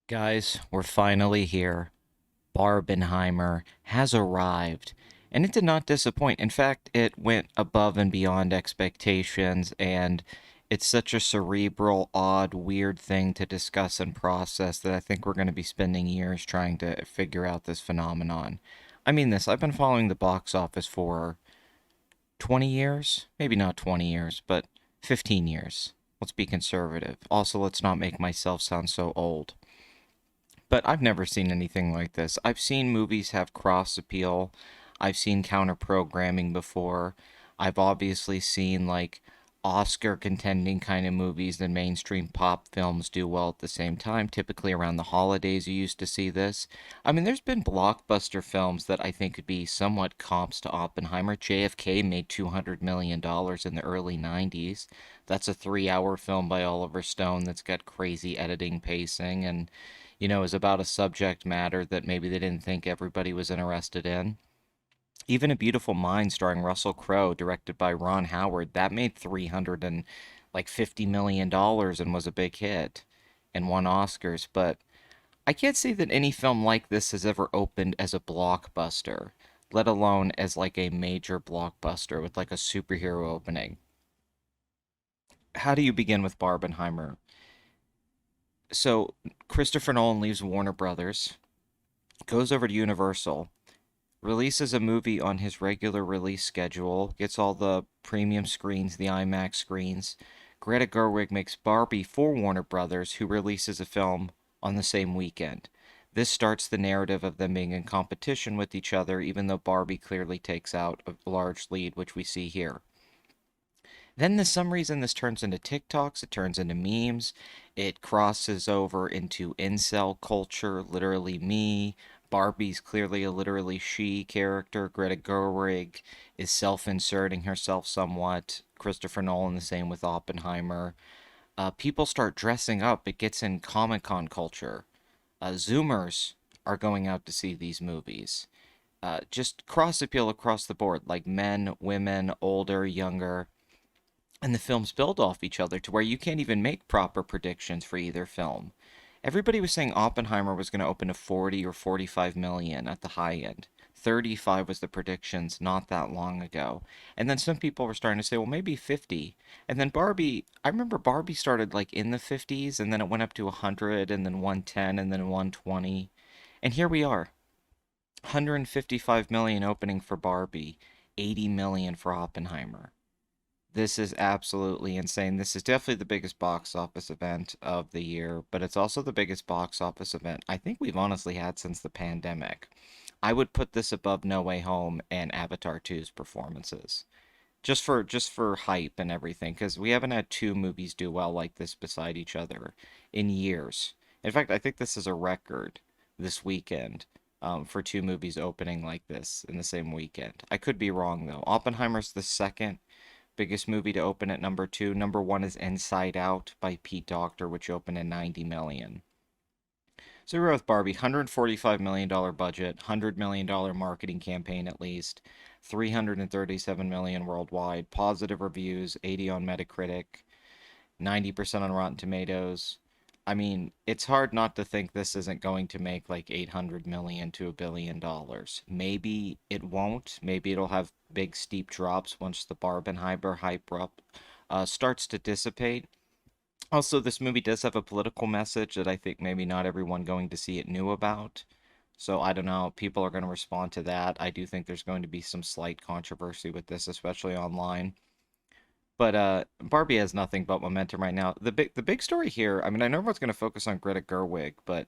Guys, we're finally here. Barbenheimer has arrived, and it did not disappoint. In fact, it went above and beyond expectations, and it's such a cerebral, odd, weird thing to discuss and process that I think we're going to be spending years trying to figure out this phenomenon. I mean, I've been following the box office for 20 years? Maybe not 20 years, but 15 years. Let's be conservative. Also, let's not make myself sound so old. But I've never seen anything like this. I've seen movies have cross appeal. I've seen counter programming before. I've obviously seen like Oscar contending kind of movies and mainstream pop films do well at the same time. Typically around the holidays, you used to see this. I mean, there's been blockbuster films that I think could be somewhat comps to Oppenheimer. JFK made $200 million in the early 90s. That's a 3 hour film by Oliver Stone that's got crazy editing pacing and is about a subject matter that maybe they didn't think everybody was interested in. Even A Beautiful Mind, starring Russell Crowe, directed by Ron Howard, that made 300 and like $50 million and was a big hit and won Oscars. But I can't say that any film like this has ever opened as a blockbuster, let alone as like a major blockbuster with like a superhero opening. How do you begin with Barbenheimer? So Christopher Nolan leaves Warner Brothers, goes over to Universal, releases a movie on his regular release schedule, gets all the premium screens, the IMAX screens. Greta Gerwig makes Barbie for Warner Brothers, who releases a film on the same weekend. This starts the narrative of them being in competition with each other, even though Barbie clearly takes out a large lead, which we see here. Then, for some reason, this turns into TikToks, it turns into memes, it crosses over into incel culture, literally me. Barbie's clearly a literally she character. Greta Gerwig is self inserting herself somewhat. Christopher Nolan, the same with Oppenheimer. People start dressing up, it gets in Comic Con culture. Zoomers are going out to see these movies. Just cross appeal across the board, like men, women, older, younger, and the films build off each other to where you can't even make proper predictions for either film. Everybody was saying Oppenheimer was going to open to 40 or 45 million at the high end. 35 was the predictions not that long ago. And then some people were starting to say, well, maybe 50. And then Barbie, I remember Barbie started like in the 50s and then it went up to 100 and then 110 and then 120. And here we are. 155 million opening for Barbie, 80 million for Oppenheimer. This is absolutely insane. This is definitely the biggest box office event of the year, but it's also the biggest box office event I think we've honestly had since the pandemic. I would put this above No Way Home and Avatar 2's performances. Just for hype and everything, because we haven't had two movies do well like this beside each other in years. In fact, I think this is a record this weekend for two movies opening like this in the same weekend. I could be wrong though. Oppenheimer's the second biggest movie to open at number two. Number one is Inside Out by Pete Docter, which opened at 90 million. So we're with Barbie, $145 million budget, $100 million marketing campaign at least, 337 million worldwide, positive reviews, 80 on Metacritic, 90% on Rotten Tomatoes. I mean, it's hard not to think this isn't going to make like 800 million to $1 billion. Maybe it won't. Maybe it'll have big steep drops once the Barbenheimer hype up starts to dissipate. Also, this movie does have a political message that I think maybe not everyone going to see it knew about. So I don't know. People are going to respond to that. I do think there's going to be some slight controversy with this, especially online. But Barbie has nothing but momentum right now. The big story here, I mean, I know everyone's going to focus on Greta Gerwig, but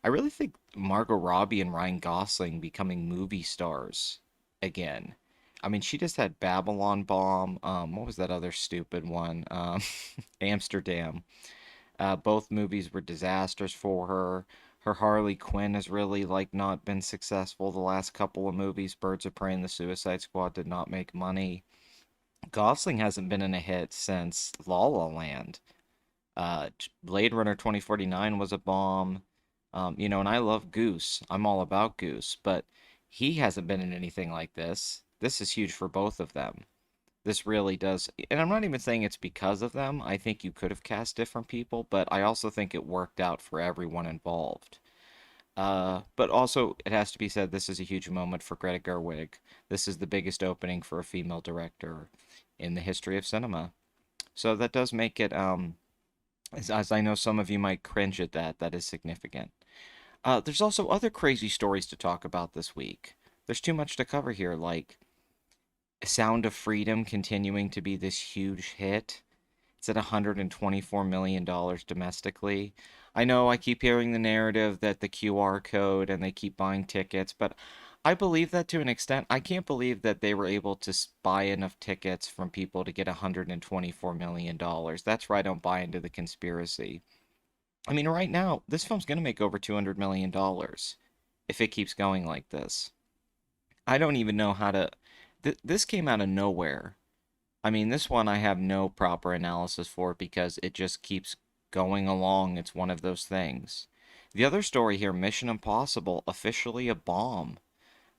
I really think Margot Robbie and Ryan Gosling becoming movie stars again. I mean, she just had Babylon Bomb. What was that other stupid one? Amsterdam. Both movies were disasters for her. Her Harley Quinn has really like not been successful the last couple of movies. Birds of Prey and The Suicide Squad did not make money. Gosling hasn't been in a hit since La La Land. Blade Runner 2049 was a bomb. And I love Goose. I'm all about Goose, but he hasn't been in anything like this. This is huge for both of them. this really does, and I'm not even saying it's because of them. I think you could have cast different people, but I also think it worked out for everyone involved. But also, it has to be said, this is a huge moment for Greta Gerwig. This is the biggest opening for a female director in the history of cinema. So that does make it, as I know some of you might cringe at that, that is significant. There's also other crazy stories to talk about this week. There's too much to cover here, like Sound of Freedom continuing to be this huge hit. It's at $124 million domestically. I know I keep hearing the narrative that the QR code and they keep buying tickets, but I believe that to an extent. I can't believe that they were able to buy enough tickets from people to get $124 million. That's where I don't buy into the conspiracy. I mean, right now, this film's going to make over $200 million if it keeps going like this. I don't even know how to. This came out of nowhere. I mean, this one I have no proper analysis for because it just keeps going along. It's one of those things. The other story here, Mission Impossible, officially a bomb.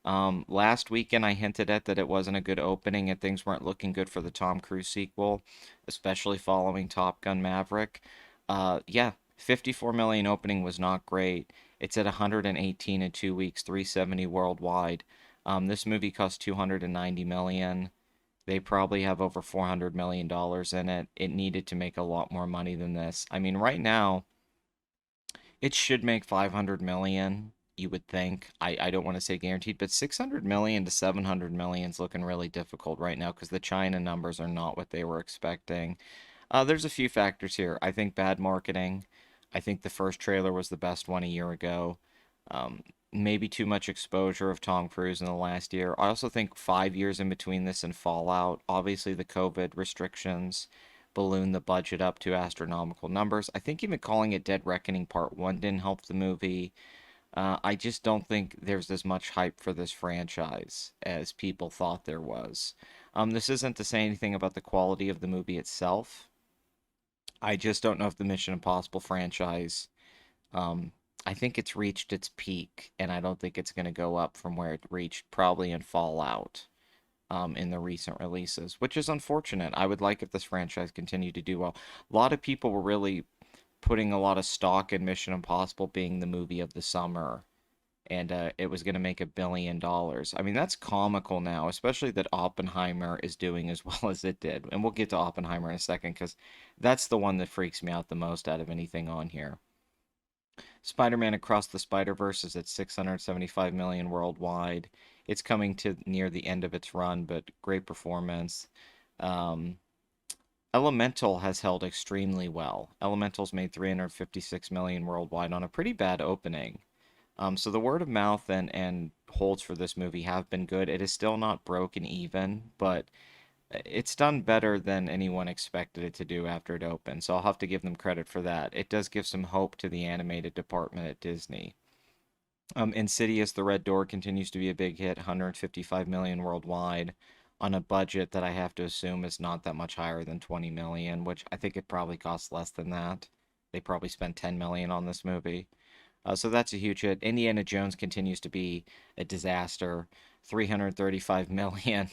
Last weekend I hinted at that it wasn't a good opening and things weren't looking good for the Tom Cruise sequel, especially following Top Gun Maverick. Yeah, 54 million opening was not great. It's at 118 in 2 weeks, 370 worldwide. This movie cost 290 million. They probably have over $400 million in it. It needed to make a lot more money than this. I mean, right now, it should make 500 million, you would think. I don't want to say guaranteed, but 600 million to 700 million is looking really difficult right now because the China numbers are not what they were expecting. There's a few factors here. I think bad marketing. I think the first trailer was the best one a year ago. Um, Maybe too much exposure of Tom Cruise in the last year. I also think 5 years in between this and Fallout, obviously the COVID restrictions ballooned the budget up to astronomical numbers. I think even calling it Dead Reckoning Part 1 didn't help the movie. I just don't think there's as much hype for this franchise as people thought there was. This isn't to say anything about the quality of the movie itself. I just don't know if the Mission Impossible franchise, um, I think it's reached its peak, and I don't think it's going to go up from where it reached probably in Fallout, in the recent releases, which is unfortunate. I would like if this franchise continued to do well. A lot of people were really putting a lot of stock in Mission Impossible being the movie of the summer, and it was going to make $1 billion. I mean, that's comical now, especially that Oppenheimer is doing as well as it did. And we'll get to Oppenheimer in a second because that's the one that freaks me out the most out of anything on here. Spider-Man Across the Spider-Verse is at 675 million worldwide. It's coming to near the end of its run, but great performance. Um, Elemental has held extremely well. Elemental's made 356 million worldwide on a pretty bad opening. So the word of mouth and holds for this movie have been good. It is still not broken even, but it's done better than anyone expected it to do after it opened. So I'll have to give them credit for that. It does give some hope to the animated department at Disney. Insidious: The Red Door continues to be a big hit, 155 million worldwide, on a budget that I have to assume is not that much higher than 20 million, which I think it probably costs less than that. They probably spent 10 million on this movie. So that's a huge hit. Indiana Jones continues to be a disaster, 335 million.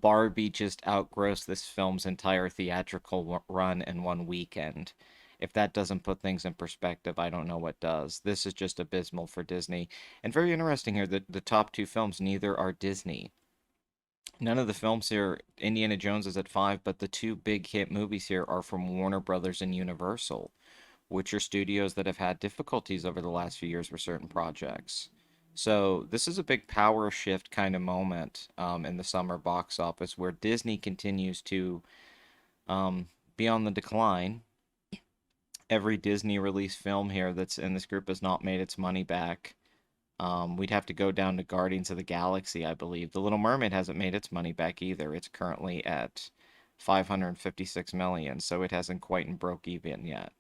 Barbie just outgrossed this film's entire theatrical run in one weekend. If that doesn't put things in perspective, I don't know what does. This is just abysmal for Disney. And very interesting here that the top two films, neither are Disney. None of the films here, Indiana Jones is at five, but the two big hit movies here are from Warner Brothers and Universal, which are studios that have had difficulties over the last few years for certain projects. So this is a big power shift kind of moment, in the summer box office where Disney continues to, be on the decline. Every Disney released film here that's in this group has not made its money back. We'd have to go down to Guardians of the Galaxy, I believe. The Little Mermaid hasn't made its money back either. It's currently at 556 million, so it hasn't quite broke even yet.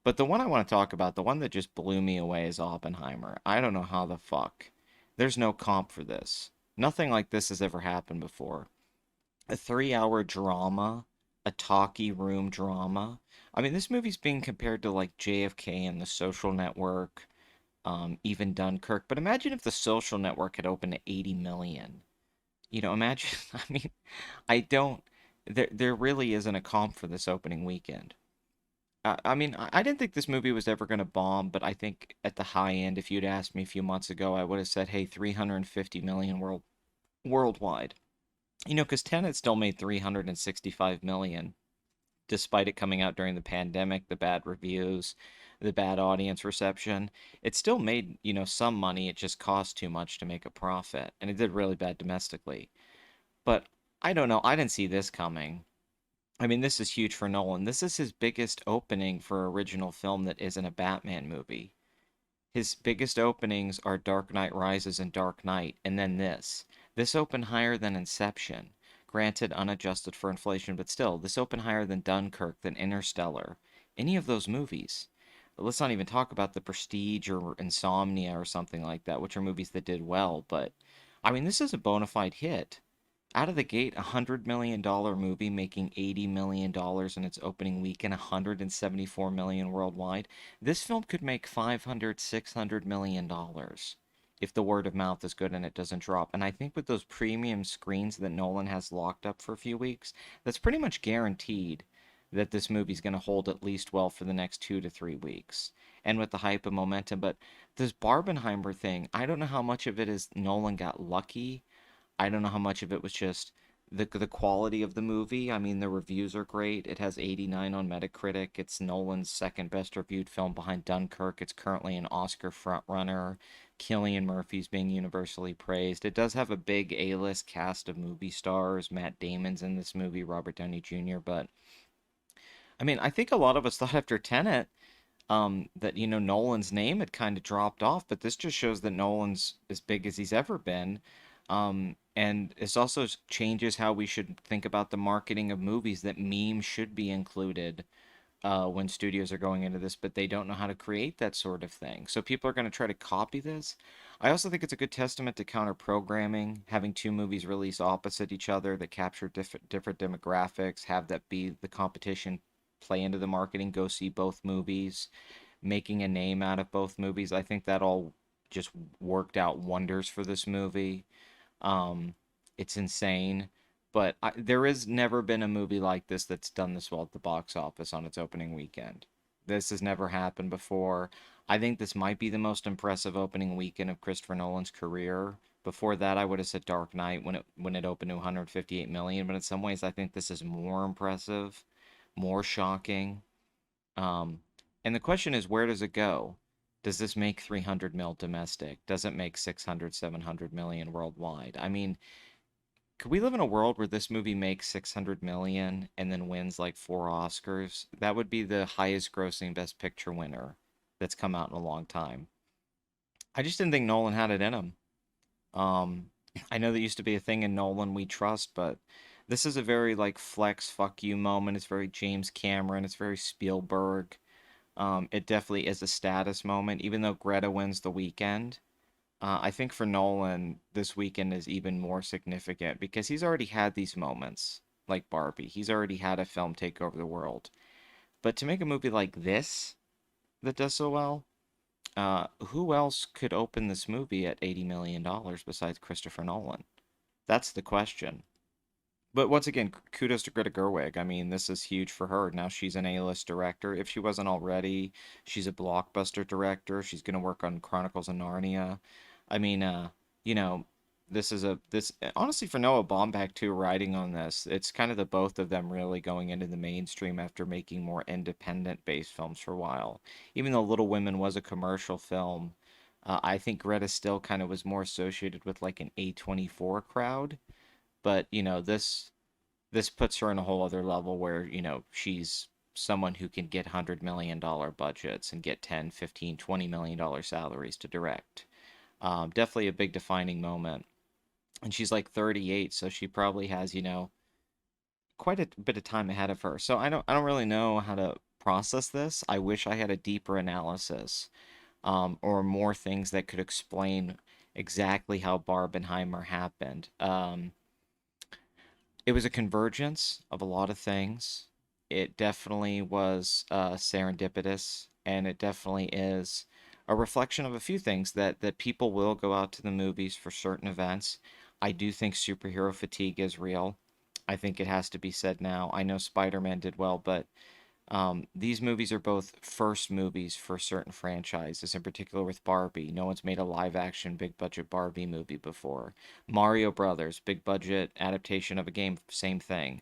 But the one I want to talk about, the one that just blew me away, is Oppenheimer. I don't know how the fuck. There's no comp for this. Nothing like this has ever happened before. A 3 hour drama, a talkie room drama. I mean, this movie's being compared to like JFK and The Social Network, even Dunkirk. But imagine if The Social Network had opened at 80 million. Imagine, I mean, I don't, there really isn't a comp for this opening weekend. I mean, I didn't think this movie was ever going to bomb, but I think at the high end, if you'd asked me a few months ago, I would have said, hey, 350 million worldwide. Because Tenet still made 365 million, despite it coming out during the pandemic, the bad reviews, the bad audience reception. It still made, some money. It just cost too much to make a profit, and it did really bad domestically. But I don't know. I didn't see this coming. I mean, this is huge for Nolan. This is his biggest opening for original film that isn't a Batman movie. His biggest openings are Dark Knight Rises and Dark Knight, and then this. This opened higher than Inception. Granted, unadjusted for inflation, but still, this opened higher than Dunkirk, than Interstellar. Any of those movies. Let's not even talk about The Prestige or Insomnia or something like that, which are movies that did well, but I mean, this is a bona fide hit. Out of the gate, $100 million movie making $80 million in its opening weekend, 174 million worldwide. This film could make 500, $600 million if the word of mouth is good and it doesn't drop. And I think with those premium screens that Nolan has locked up for a few weeks, that's pretty much guaranteed that this movie's going to hold at least well for the next 2 to 3 weeks. And with the hype and momentum, but this Barbenheimer thing, I don't know how much of it is Nolan got lucky. I don't know how much of it was just the quality of the movie. I mean, the reviews are great. It has 89 on Metacritic. It's Nolan's second best reviewed film behind Dunkirk. It's currently an Oscar frontrunner. Cillian Murphy's being universally praised. It does have a big A-list cast of movie stars. Matt Damon's in this movie, Robert Downey Jr. But I mean, I think a lot of us thought after Tenet that Nolan's name had kind of dropped off, but this just shows that Nolan's as big as he's ever been. And this also changes how we should think about the marketing of movies, that memes should be included when studios are going into this, but they don't know how to create that sort of thing. So people are going to try to copy this. I also think it's a good testament to counter programming, having two movies release opposite each other that capture different demographics, have that be the competition, play into the marketing, go see both movies, making a name out of both movies. I think that all just worked out wonders for this movie. Um, it's insane, but there has never been a movie like this that's done this well at the box office on its opening weekend. This has never happened before. I think this might be the most impressive opening weekend of Christopher Nolan's career. Before that, I would have said Dark Knight when it opened to 158 million, but in some ways, I think this is more impressive, more shocking. Um, and the question is, where does it go? Does this make 300 mil domestic? Does it make 600, 700 million worldwide? I mean, could we live in a world where this movie makes 600 million and then wins like four Oscars? That would be the highest grossing Best Picture winner that's come out in a long time. I just didn't think Nolan had it in him. Um, I know that used to be a thing in Nolan we trust, but this is a very like flex fuck you moment. It's very James Cameron. It's very Spielberg. It definitely is a status moment, even though Greta wins the weekend. I think for Nolan, this weekend is even more significant because he's already had these moments, like Barbie. He's already had a film take over the world. But to make a movie like this that does so well, who else could open this movie at $80 million besides Christopher Nolan? That's the question. But once again, kudos to Greta Gerwig. I mean, this is huge for her. Now she's an A-list director. If she wasn't already, she's a blockbuster director. She's going to work on Chronicles of Narnia. I mean, you know, this honestly for Noah Baumbach too, writing on this. It's kind of the both of them really going into the mainstream after making more independent-based films for a while. Even though Little Women was a commercial film, I think Greta still kind of was more associated with like an A24 crowd, but this puts her in a whole other level where she's someone who can get $100 million budgets and get 10, 15, $20 million salaries to direct. Definitely a big defining moment. And she's like 38, so she probably has quite a bit of time ahead of her. So I don't really know how to process this. I wish I had a deeper analysis, or more things that could explain exactly how Barbenheimer happened. It was a convergence of a lot of things. It definitely was serendipitous, and it definitely is a reflection of a few things that people will go out to the movies for certain events. I do think superhero fatigue is real. I think it has to be said now. I know Spider-Man did well, but these movies are both first movies for certain franchises, in particular with Barbie. No one's made a live action big budget Barbie movie before. Mario Brothers, big budget adaptation of a game, same thing.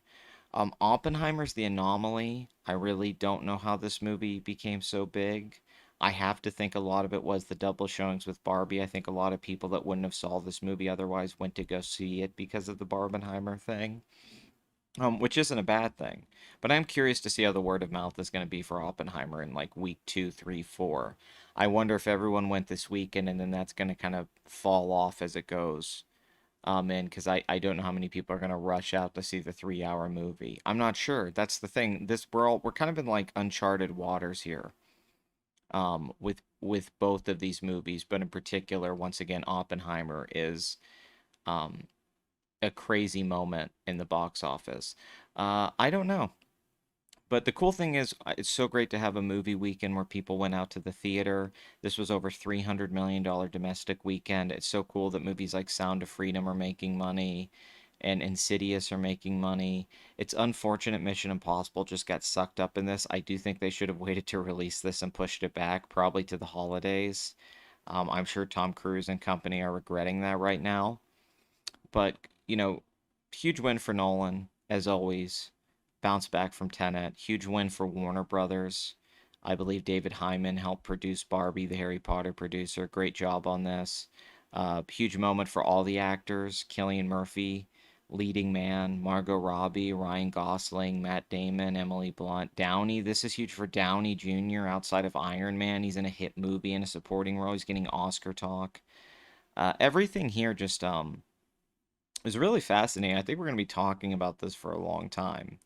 Oppenheimer's the anomaly. I really don't know how this movie became so big. I have to think a lot of it was the double showings with Barbie. I think a lot of people that wouldn't have saw this movie otherwise went to go see it because of the Barbenheimer thing, which isn't a bad thing. But I'm curious to see how the word of mouth is going to be for Oppenheimer in like week two, three, four. I wonder if everyone went this weekend and then that's going to kind of fall off as it goes. In because I don't know how many people are gonna rush out to see the 3 hour movie. I'm not sure. That's the thing. We're kind of in like uncharted waters here. With both of these movies, but in particular, once again, Oppenheimer is um a crazy moment in the box office. I don't know. But the cool thing is, it's so great to have a movie weekend where people went out to the theater. This was over $300 million domestic weekend. It's so cool that movies like Sound of Freedom are making money and Insidious are making money. It's unfortunate Mission Impossible just got sucked up in this. I do think they should have waited to release this and pushed it back, probably to the holidays. I'm sure Tom Cruise and company are regretting that right now. But, huge win for Nolan, as always. Bounce back from Tenet. Huge win for Warner Brothers. I believe David Hyman helped produce Barbie, the Harry Potter producer. Great job on this. Huge moment for all the actors. Cillian Murphy, leading man. Margot Robbie, Ryan Gosling, Matt Damon, Emily Blunt. Downey, this is huge for Downey Jr. outside of Iron Man. He's in a hit movie in a supporting role. He's getting Oscar talk. Everything here just is really fascinating. I think we're going to be talking about this for a long time.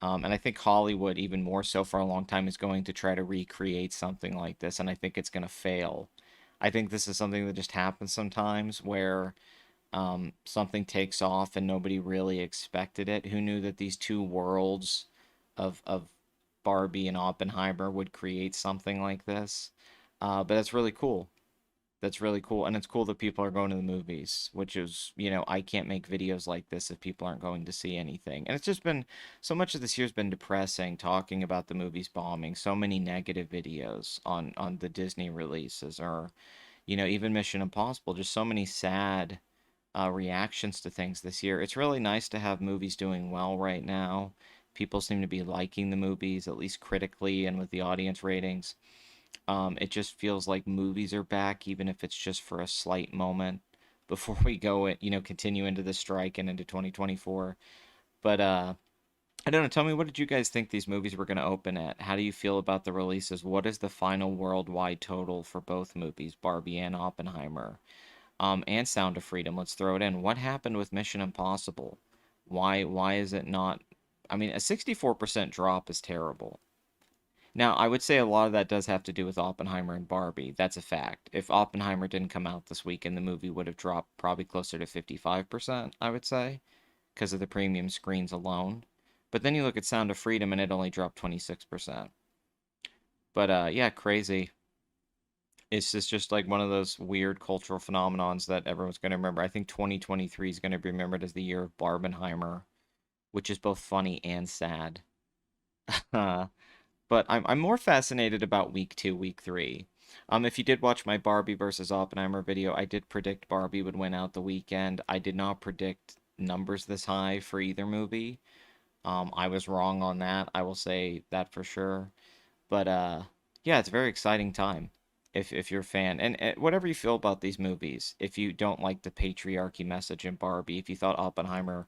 And I think Hollywood, even more so for a long time, is going to try to recreate something like this, and I think it's going to fail. I think this is something that just happens sometimes where something takes off and nobody really expected it. Who knew that these two worlds of Barbie and Oppenheimer would create something like this? But that's really cool. That's really cool. And it's cool that people are going to the movies, which is, I can't make videos like this if people aren't going to see anything. And it's just been so much of this year's been depressing talking about the movies bombing. So many negative videos on the Disney releases or, even Mission Impossible, just so many sad reactions to things this year. It's really nice to have movies doing well right now. People seem to be liking the movies, at least critically and with the audience ratings. It just feels like movies are back, even if it's just for a slight moment before we go, continue into the strike and into 2024. But I don't know. Tell me, what did you guys think these movies were going to open at? How do you feel about the releases? What is the final worldwide total for both movies, Barbie and Oppenheimer, and Sound of Freedom? Let's throw it in. What happened with Mission Impossible? Why is it not? I mean, a 64% drop is terrible. Now, I would say a lot of that does have to do with Oppenheimer and Barbie. That's a fact. If Oppenheimer didn't come out this weekend, the movie would have dropped probably closer to 55%, I would say, because of the premium screens alone. But then you look at Sound of Freedom and it only dropped 26%. But yeah, crazy. It's just like one of those weird cultural phenomenons that everyone's going to remember. I think 2023 is going to be remembered as the year of Barbenheimer, which is both funny and sad. But I'm more fascinated about week two, week three. If you did watch my Barbie versus Oppenheimer video, I did predict Barbie would win out the weekend. I did not predict numbers this high for either movie. I was wrong on that. I will say that for sure. But yeah, it's a very exciting time if you're a fan. And whatever you feel about these movies, if you don't like the patriarchy message in Barbie, if you thought Oppenheimer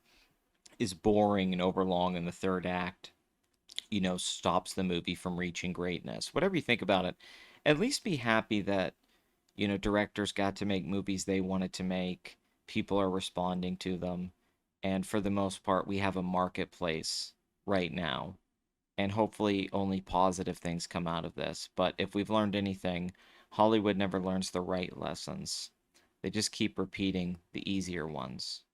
is boring and overlong in the third act, stops the movie from reaching greatness. Whatever you think about it, at least be happy that, directors got to make movies they wanted to make. People are responding to them. And for the most part, we have a marketplace right now. And hopefully only positive things come out of this. But if we've learned anything, Hollywood never learns the right lessons. They just keep repeating the easier ones.